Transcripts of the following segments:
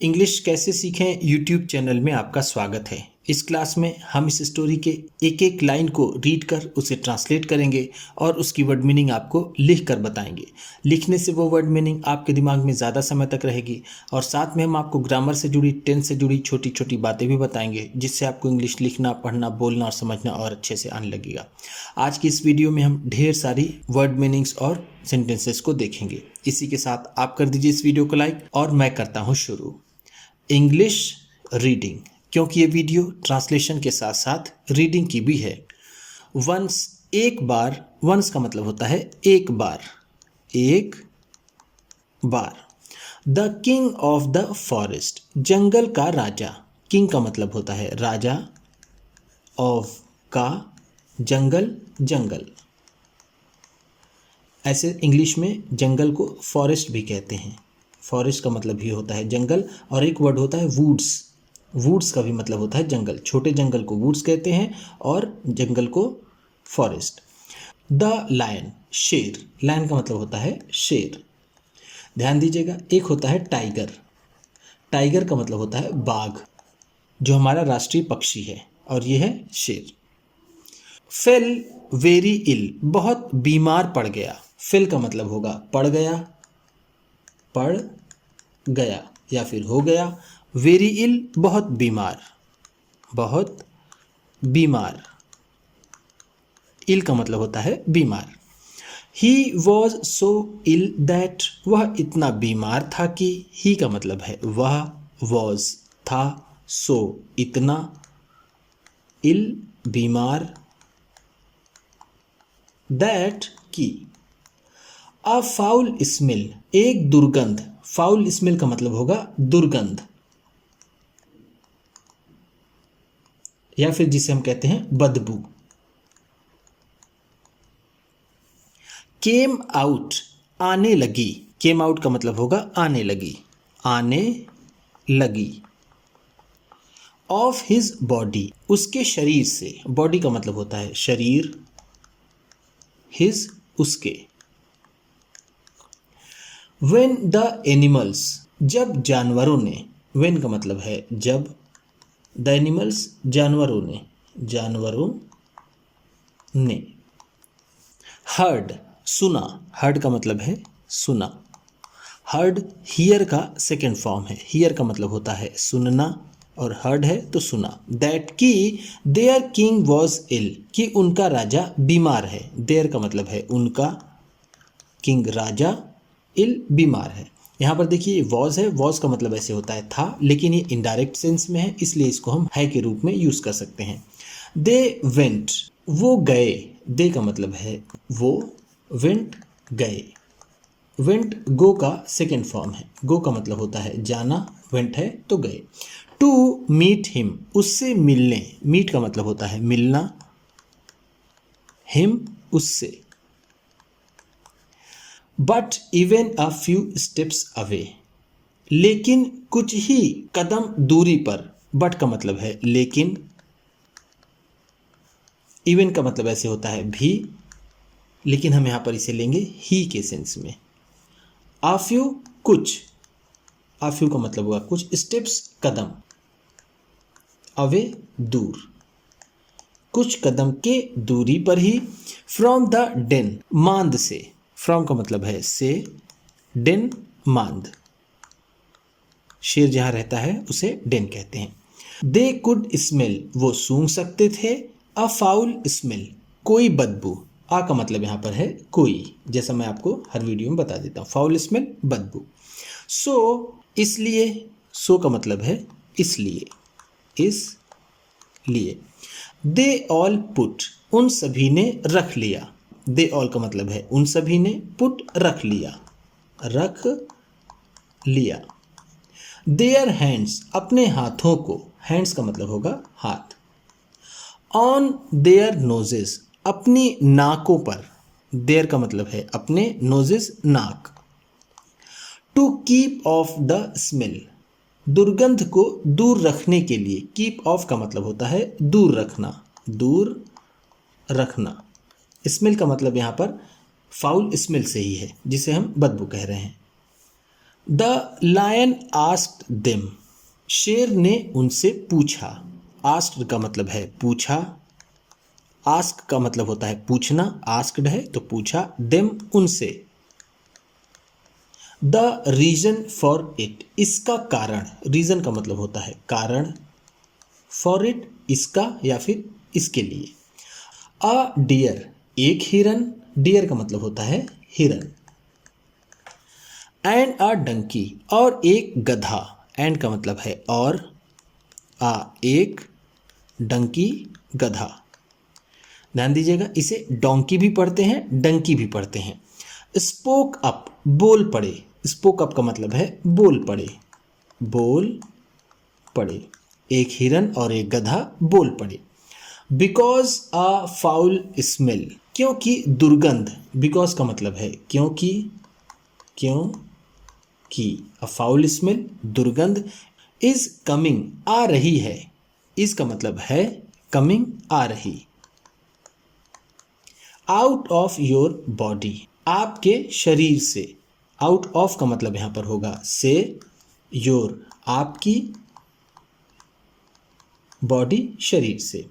English कैसे सीखें YouTube channel में आपका स्वागत है। इस क्लास में हम इस स्टोरी के एक एक लाइन को रीड कर उसे ट्रांसलेट करेंगे और उसकी वर्ड मीनिंग आपको लिख कर बताएंगे। लिखने से वो वर्ड मीनिंग आपके दिमाग में ज़्यादा समय तक रहेगी और साथ में हम आपको ग्रामर से जुड़ी, टेंस से जुड़ी छोटी छोटी बातें भी बताएंगे, जिससे आपको इंग्लिश लिखना, पढ़ना, बोलना और समझना और अच्छे से आने लगेगा। आज की इस वीडियो में हम ढेर सारी वर्ड मीनिंग्स और सेंटेंसेस को देखेंगे। इसी के साथ आप कर दीजिए इस वीडियो को लाइक और मैं करता हूँ शुरू। इंग्लिश रीडिंग, क्योंकि ये वीडियो ट्रांसलेशन के साथ साथ रीडिंग की भी है। वंस, एक बार। वंस का मतलब होता है एक बार, एक बार। The king of the forest, जंगल का राजा। किंग का मतलब होता है राजा, ऑफ का जंगल, जंगल। ऐसे इंग्लिश में जंगल को फॉरेस्ट भी कहते हैं। फॉरेस्ट का मतलब ही होता है जंगल, और एक वर्ड होता है वुड्स। वुड्स का भी मतलब होता है जंगल। छोटे जंगल को वुड्स कहते हैं और जंगल को फॉरेस्ट। द लायन, शेर। लायन का मतलब होता है शेर। ध्यान दीजिएगा, एक होता है टाइगर। टाइगर का मतलब होता है बाघ, जो हमारा राष्ट्रीय पक्षी है, और ये है शेर। फेल वेरी इल, बहुत बीमार पड़ गया। फेल का मतलब होगा पड़ गया, पड़ गया या फिर हो गया। वेरी इल, बहुत बीमार, बहुत बीमार। इल का मतलब होता है बीमार। He was so ill that, वह इतना बीमार था कि। ही का मतलब है वह, वॉज था, सो इतना, इल बीमार, दैट की। अ फाउल स्मेल, एक दुर्गंध। फाउल स्मेल का मतलब होगा दुर्गंध, या फिर जिसे हम कहते हैं बदबू। केम आउट, आने लगी। केम आउट का मतलब होगा आने लगी, आने लगी। ऑफ हिज बॉडी, उसके शरीर से। बॉडी का मतलब होता है शरीर, हिज उसके। व्हेन द एनिमल्स, जब जानवरों ने। व्हेन का मतलब है जब, द एनिमल्स जानवरों ने, जानवरों ने। हर्ड, सुना। हर्ड का मतलब है सुना। हर्ड हियर का सेकेंड फॉर्म है। हियर का मतलब होता है सुनना और हर्ड है तो सुना। दैट की देयर किंग वॉज इल, कि उनका राजा बीमार है। देयर का मतलब है उनका, किंग राजा, इल बीमार है। यहाँ पर देखिए वॉज है। वॉज का मतलब ऐसे होता है था, लेकिन ये इनडायरेक्ट सेंस में है, इसलिए इसको हम है के रूप में यूज कर सकते हैं। दे वेंट, वो गए। दे का मतलब है वो, वेंट गए। वेंट गो का सेकेंड फॉर्म है। गो का मतलब होता है जाना, वेंट है तो गए। टू मीट हिम, उससे मिलने। मीट का मतलब होता है मिलना, हिम उससे। But even a few steps away, लेकिन कुछ ही कदम दूरी पर। बट का मतलब है लेकिन। इवन का मतलब ऐसे होता है भी, लेकिन हम यहां पर इसे लेंगे ही के सेंस में। आ फ्यू कुछ, आ फ्यू का मतलब होगा कुछ, स्टेप्स कदम, अवे दूर, कुछ कदम के दूरी पर ही। फ्रॉम द डेन, मांद से। फ्रॉम का मतलब है से, डेन मांद। शेर जहां रहता है उसे डेन कहते हैं। दे कुड स्मेल, वो सूंघ सकते थे। अ फाउल स्मेल, कोई बदबू। आ का मतलब यहां पर है कोई, जैसा मैं आपको हर वीडियो में बता देता हूं। फाउल स्मेल, बदबू। सो, इसलिए। सो का मतलब है इसलिए, इसलिए। दे ऑल पुट, उन सभी ने रख लिया। दे ऑल का मतलब है उन सभी ने, पुट रख लिया, रख लिया। देयर हैंड्स, अपने हाथों को। हैंड्स का मतलब होगा हाथ। ऑन देयर नोजेस, अपनी नाकों पर। देयर का मतलब है अपने, नोजेस नाक। To keep off the smell, दुर्गंध को दूर रखने के लिए। कीप ऑफ का मतलब होता है दूर रखना, दूर रखना। स्मेल का मतलब यहां पर फाउल स्मेल से ही है, जिसे हम बदबू कह रहे हैं। द लायन आस्क्ड देम, शेर ने उनसे पूछा। आस्क्ड का मतलब है पूछा, आस्क का मतलब होता है पूछना, आस्क्ड है तो पूछा, देम उनसे। द रीजन फॉर इट, इसका कारण, रीजन का मतलब होता है कारण, फॉर इट इसका या फिर इसके लिए। अ डियर, एक हिरन, डियर का मतलब होता है हिरन। एंड अ डंकी, और एक गधा, एंड का मतलब है और, एक डंकी गधा। ध्यान दीजिएगा, इसे डोंकी भी पढ़ते हैं, डंकी भी पढ़ते हैं। स्पोक अप, बोल पड़े, स्पोक अप का मतलब है बोल पड़े, बोल पड़े। एक हिरन और एक गधा बोल पड़े। बिकॉज अ फाउल स्मेल, क्योंकि दुर्गंध, बिकॉज का मतलब है क्योंकि, क्यों की, अ फाउल स्मेल दुर्गंध, इज कमिंग आ रही है, इज का मतलब है कमिंग आ रही। आउट ऑफ योर बॉडी, आपके शरीर से, आउट ऑफ का मतलब यहां पर होगा से, योर आपकी, बॉडी शरीर से।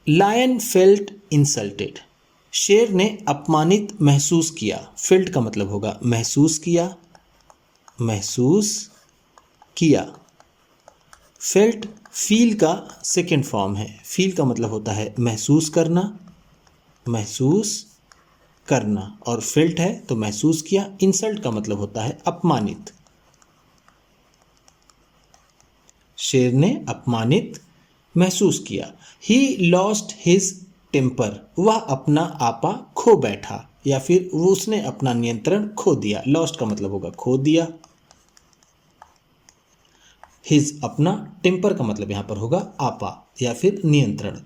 लायन फेल्ट इंसल्टेड, शेर ने अपमानित महसूस किया, फेल्ट का मतलब होगा महसूस किया, महसूस किया। फेल्ट फील का सेकेंड फॉर्म है, फील का मतलब होता है महसूस करना, महसूस करना, और फेल्ट है तो महसूस किया। इंसल्ट का मतलब होता है अपमानित, शेर ने अपमानित महसूस किया। ही लॉस्ट हिज टेम्पर, वह अपना आपा खो बैठा, या फिर वो उसने अपना नियंत्रण खो दिया। लॉस्ट का मतलब होगा खो दिया। हिज अपना, टेम्पर का मतलब यहां पर होगा आपा या फिर नियंत्रण।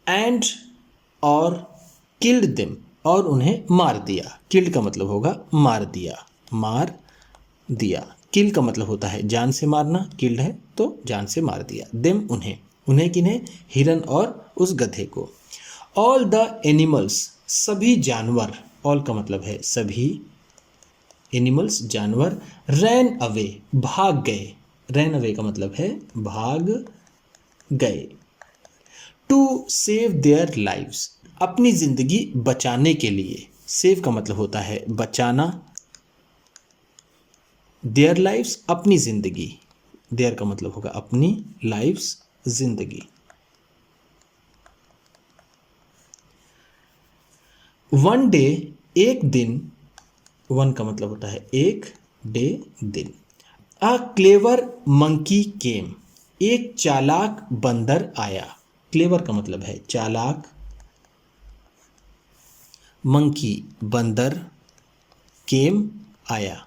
एंड और किल्ड देम, और उन्हें मार दिया। किल्ड का मतलब होगा मार दिया, मार दिया। किल का मतलब होता है जान से मारना, किल्ड है तो जान से मार दिया। देम उन्हें, उन्हें किन्हें, हिरन और उस गधे को। ऑल द एनिमल्स, सभी जानवर, ऑल का मतलब है सभी, एनिमल्स जानवर, रैन अवे भाग गए, रैन अवे का मतलब है भाग गए। टू सेव देयर लाइव्स, अपनी जिंदगी बचाने के लिए, सेव का मतलब होता है बचाना, देयर लाइव्स अपनी जिंदगी, देयर का मतलब होगा अपनी, लाइव्स जिंदगी। वन डे एक दिन, वन का मतलब होता है एक, डे दिन। अ क्लेवर मंकी केम, एक चालाक बंदर आया। क्लेवर का मतलब है चालाक, मंकी बंदर, केम आया।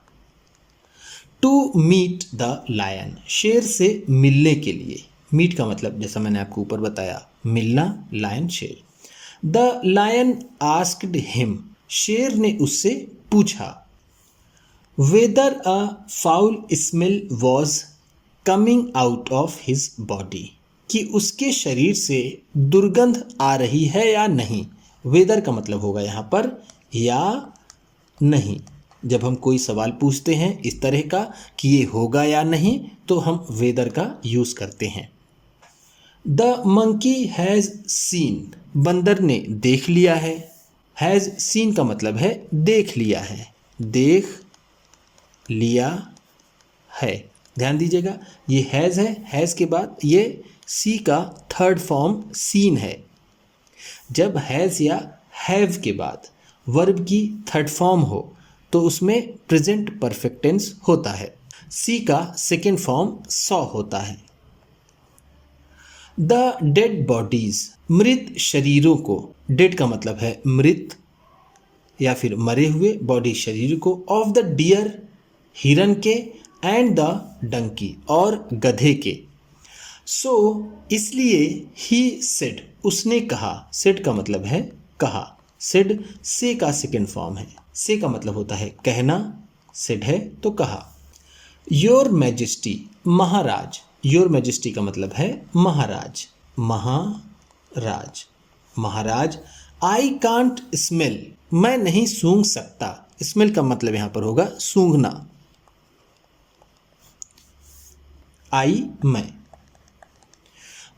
टू मीट द लायन, शेर से मिलने के लिए। मीट का मतलब जैसा मैंने आपको ऊपर बताया मिलना, लायन शेर। द लायन आस्क्ड हिम, शेर ने उससे पूछा। Weather a foul smell was coming out of his body, कि उसके शरीर से दुर्गंध आ रही है या नहीं। वेदर का मतलब होगा यहाँ पर या नहीं। जब हम कोई सवाल पूछते हैं इस तरह का कि ये होगा या नहीं, तो हम वेदर का यूज़ करते हैं। द मंकी हैज़ सीन, बंदर ने देख लिया है। हैज़ सीन का मतलब है देख लिया है, देख लिया है। ध्यान दीजिएगा, ये हैज़ है, हैज़ के बाद ये सी का थर्ड फॉर्म सीन है। जब हैज़ या हैव के बाद वर्ब की थर्ड फॉर्म हो तो उसमें प्रेजेंट परफेक्ट टेंस होता है। सी का सेकेंड फॉर्म सॉ होता है। द डेड बॉडीज, मृत शरीरों को, डेड का मतलब है मृत या फिर मरे हुए, बॉडी शरीर को, ऑफ द डियर हिरन के, एंड द डंकी और गधे के। सो इसलिए ही सेड, उसने कहा, सेड का मतलब है कहा, सेड से का सेकेंड फॉर्म है। से का मतलब होता है कहना, सेड है तो कहा। Your majesty, Maharaj, your majesty का मतलब है महाराज, महाराज, महाराज। आई कांट स्मेल, मैं नहीं सूंघ सकता। स्मेल का मतलब यहाँ पर होगा सूंघना, आई मैं।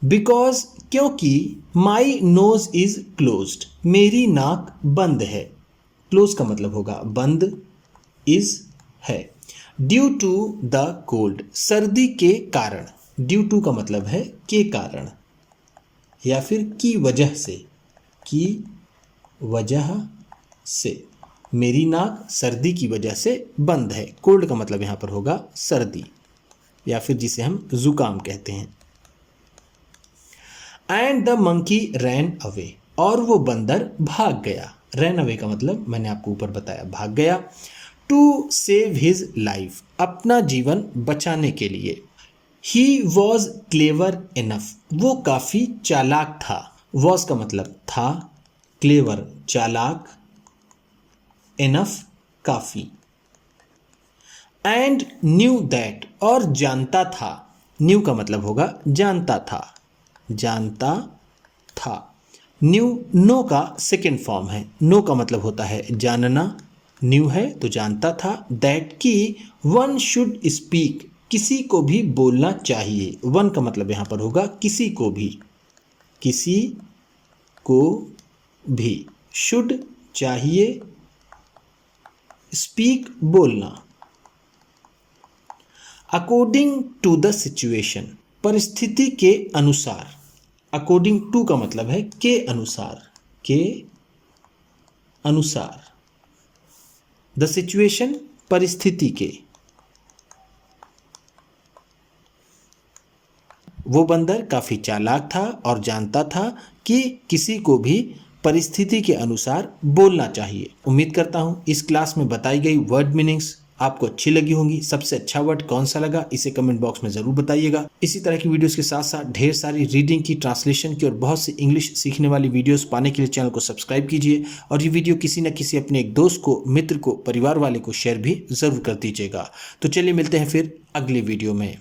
बिकॉज क्योंकि माई नोज इज क्लोज्ड, मेरी नाक बंद है। क्लोज का मतलब होगा बंद, इज है। ड्यू टू द कोल्ड, सर्दी के कारण। ड्यू टू का मतलब है के कारण या फिर की वजह से, की वजह से। मेरी नाक सर्दी की वजह से बंद है। कोल्ड का मतलब यहाँ पर होगा सर्दी या फिर जिसे हम जुकाम कहते हैं। And the monkey ran away, और वो बंदर भाग गया। रैन अवे का मतलब मैंने आपको ऊपर बताया, भाग गया। टू सेव हिज लाइफ, अपना जीवन बचाने के लिए। ही वॉज क्लेवर इनफ, वो काफ़ी चालाक था। वॉज का मतलब था, क्लेवर चालाक, इनफ काफ़ी। एंड न्यू दैट, और जानता था। न्यू का मतलब होगा जानता था, जानता था। न्यू नो का सेकेंड फॉर्म है। नो का मतलब होता है जानना, न्यू है तो जानता था। दैट की वन शुड स्पीक, किसी को भी बोलना चाहिए। वन का मतलब यहाँ पर होगा किसी को भी, किसी को भी। शुड चाहिए, स्पीक बोलना। अकॉर्डिंग टू द सिचुएशन, परिस्थिति के अनुसार। अकॉर्डिंग टू का मतलब है के अनुसार, के अनुसार। द सिचुएशन, परिस्थिति के। वो बंदर काफ़ी चालाक था और जानता था कि किसी को भी परिस्थिति के अनुसार बोलना चाहिए। उम्मीद करता हूँ इस क्लास में बताई गई वर्ड मीनिंग्स आपको अच्छी लगी होंगी। सबसे अच्छा वर्ड कौन सा लगा इसे कमेंट बॉक्स में ज़रूर बताइएगा। इसी तरह की वीडियोस के साथ साथ ढेर सारी रीडिंग की, ट्रांसलेशन की और बहुत सी इंग्लिश सीखने वाली वीडियोस पाने के लिए चैनल को सब्सक्राइब कीजिए और ये वीडियो किसी न किसी अपने एक दोस्त को, मित्र को, परिवार वाले को शेयर भी ज़रूर कर दीजिएगा। तो चलिए मिलते हैं फिर अगली वीडियो में।